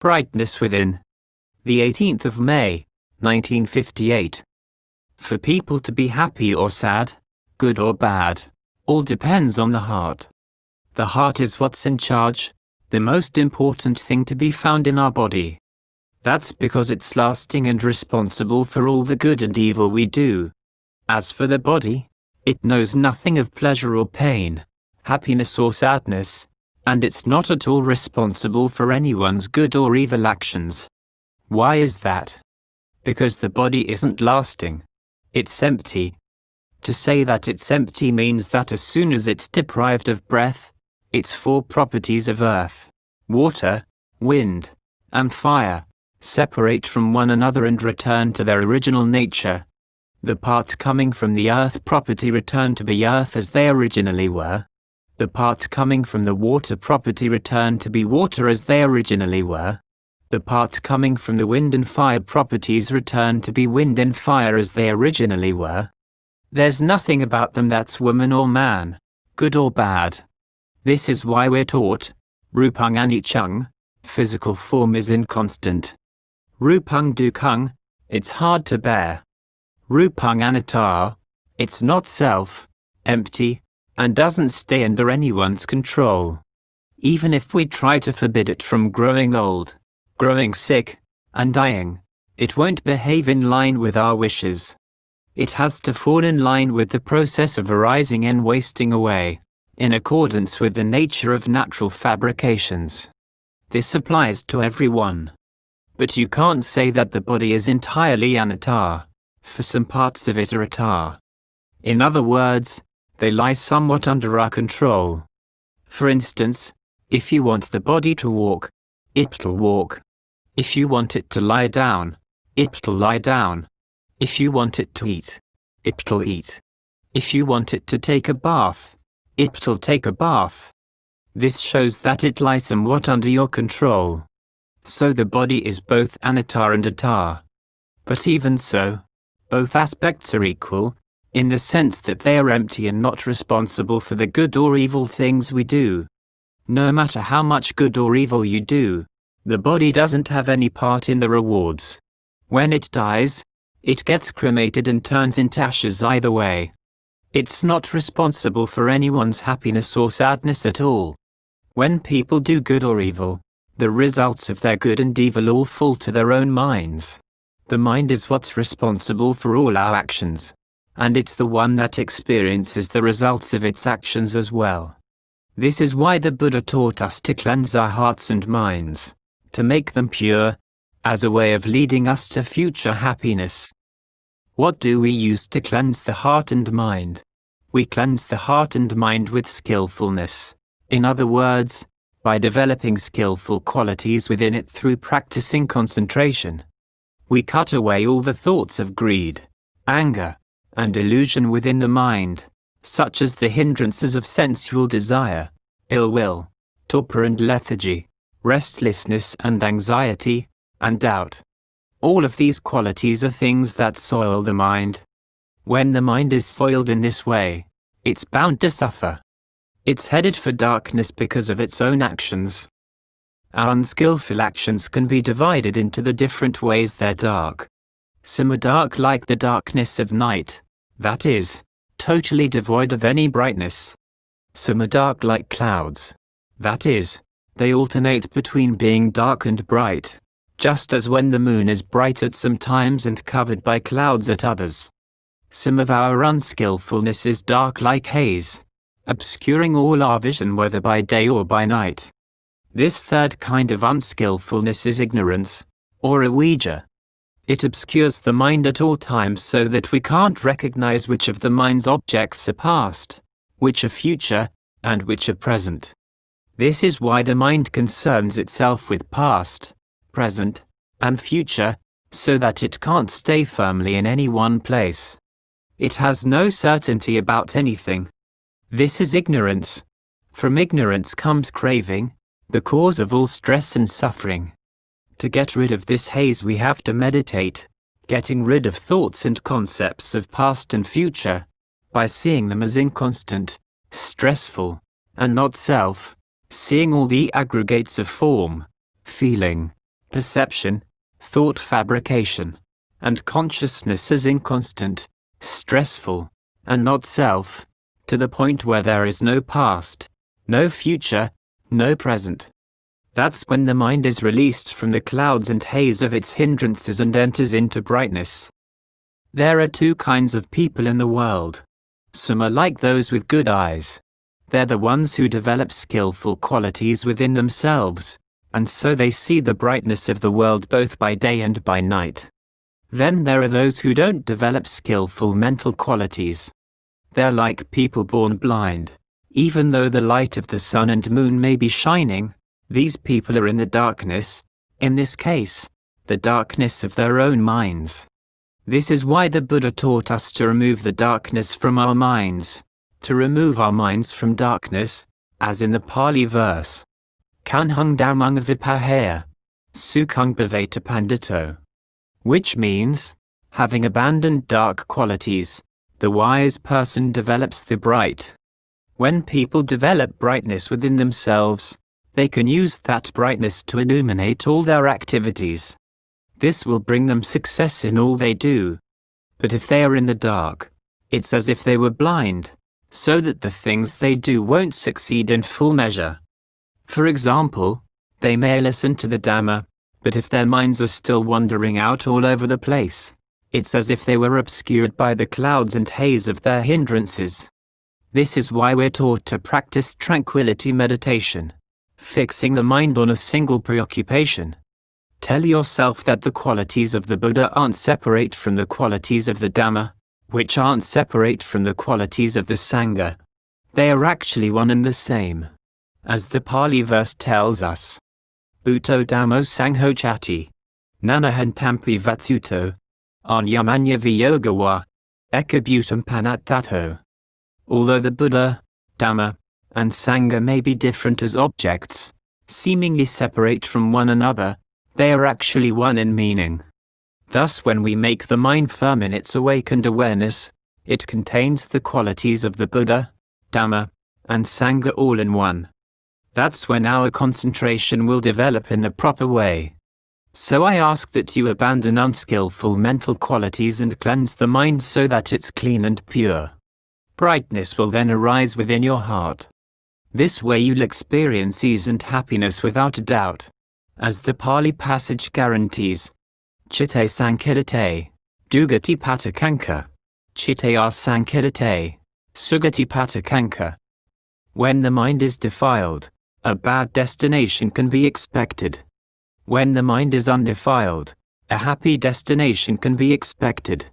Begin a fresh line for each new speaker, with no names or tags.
Brightness within. The 18th of May, 1958. For people to be happy or sad, good or bad, all depends on the heart. The heart is what's in charge, the most important thing to be found in our body. That's because it's lasting and responsible for all the good and evil we do. As for the body, it knows nothing of pleasure or pain, happiness or sadness, and it's not at all responsible for anyone's good or evil actions. Why is that? Because the body isn't lasting. It's empty. To say that it's empty means that as soon as it's deprived of breath, its four properties of earth, water, wind, and fire separate from one another and return to their original nature. The parts coming from the earth property return to be earth as they originally were. The parts coming from the water property return to be water as they originally were. The parts coming from the wind and fire properties return to be wind and fire as they originally were. There's nothing about them that's woman or man, good or bad. This is why we're taught, Rupang Anicang, physical form is inconstant. Rupang Dukkang, it's hard to bear. Rupang Anatta, it's not self, empty, and doesn't stay under anyone's control. Even if we try to forbid it from growing old, growing sick, and dying, it won't behave in line with our wishes. It has to fall in line with the process of arising and wasting away, in accordance with the nature of natural fabrications. This applies to everyone. But you can't say that the body is entirely anatta, for some parts of it are atta. In other words, they lie somewhat under our control. For instance, if you want the body to walk, it'll walk. If you want it to lie down, it'll lie down. If you want it to eat, it'll eat. If you want it to take a bath, it'll take a bath. This shows that it lies somewhat under your control. So the body is both anatta and atta. But even so, both aspects are equal, in the sense that they are empty and not responsible for the good or evil things we do. No matter how much good or evil you do, the body doesn't have any part in the rewards. When it dies, it gets cremated and turns into ashes either way. It's not responsible for anyone's happiness or sadness at all. When people do good or evil, the results of their good and evil all fall to their own minds. The mind is what's responsible for all our actions, and it's the one that experiences the results of its actions as well. This is why the Buddha taught us to cleanse our hearts and minds, to make them pure, as a way of leading us to future happiness. What do we use to cleanse the heart and mind? We cleanse the heart and mind with skillfulness. In other words, by developing skillful qualities within it through practicing concentration. We cut away all the thoughts of greed, anger, and illusion within the mind, such as the hindrances of sensual desire, ill will, torpor and lethargy, restlessness and anxiety, and doubt. All of these qualities are things that soil the mind. When the mind is soiled in this way, it's bound to suffer. It's headed for darkness because of its own actions. Our unskillful actions can be divided into the different ways they're dark. Some are dark like the darkness of night, that is, totally devoid of any brightness. Some are dark like clouds, that is, they alternate between being dark and bright, just as when the moon is bright at some times and covered by clouds at others. Some of our unskillfulness is dark like haze, obscuring all our vision whether by day or by night. This third kind of unskillfulness is ignorance, or avijja. It obscures the mind at all times so that we can't recognize which of the mind's objects are past, which are future, and which are present. This is why the mind concerns itself with past, present, and future, so that it can't stay firmly in any one place. It has no certainty about anything. This is ignorance. From ignorance comes craving, the cause of all stress and suffering. To get rid of this haze we have to meditate, getting rid of thoughts and concepts of past and future, by seeing them as inconstant, stressful, and not self, seeing all the aggregates of form, feeling, perception, thought fabrication, and consciousness is inconstant, stressful, and not self, to the point where there is no past, no future, no present. That's when the mind is released from the clouds and haze of its hindrances and enters into brightness. There are two kinds of people in the world. Some are like those with good eyes. They're the ones who develop skillful qualities within themselves, and so they see the brightness of the world both by day and by night. Then there are those who don't develop skillful mental qualities. They're like people born blind. Even though the light of the sun and moon may be shining, these people are in the darkness, in this case, the darkness of their own minds. This is why the Buddha taught us to remove the darkness from our minds, to remove our minds from darkness, as in the Pali verse, Kanhung Dhammang Vipahaya, Sukhung Bhaveta Pandito, which means, having abandoned dark qualities, the wise person develops the bright. When people develop brightness within themselves, they can use that brightness to illuminate all their activities. This will bring them success in all they do. But if they are in the dark, it's as if they were blind, so that the things they do won't succeed in full measure. For example, they may listen to the Dhamma, but if their minds are still wandering out all over the place, it's as if they were obscured by the clouds and haze of their hindrances. This is why we're taught to practice tranquility meditation, fixing the mind on a single preoccupation. Tell yourself that the qualities of the Buddha aren't separate from the qualities of the Dhamma, which aren't separate from the qualities of the Sangha. They are actually one and the same. As the Pali verse tells us, Bhutto Dhammo Sangho Chati, Nanahantampi Vathuto, Anyamanya Viyogawa, Ekabhutam Panattato. Although the Buddha, Dhamma, and Sangha may be different as objects, seemingly separate from one another, they are actually one in meaning. Thus, when we make the mind firm in its awakened awareness, it contains the qualities of the Buddha, Dhamma, and Sangha all in one. That's when our concentration will develop in the proper way. So I ask that you abandon unskillful mental qualities and cleanse the mind so that it's clean and pure. Brightness will then arise within your heart. This way you'll experience ease and happiness without a doubt. As the Pali passage guarantees, Chitte Sankirate, Dugati Patakanka, Chitte Sankirate, Sugati Patakanka. When the mind is defiled, a bad destination can be expected. When the mind is undefiled, a happy destination can be expected.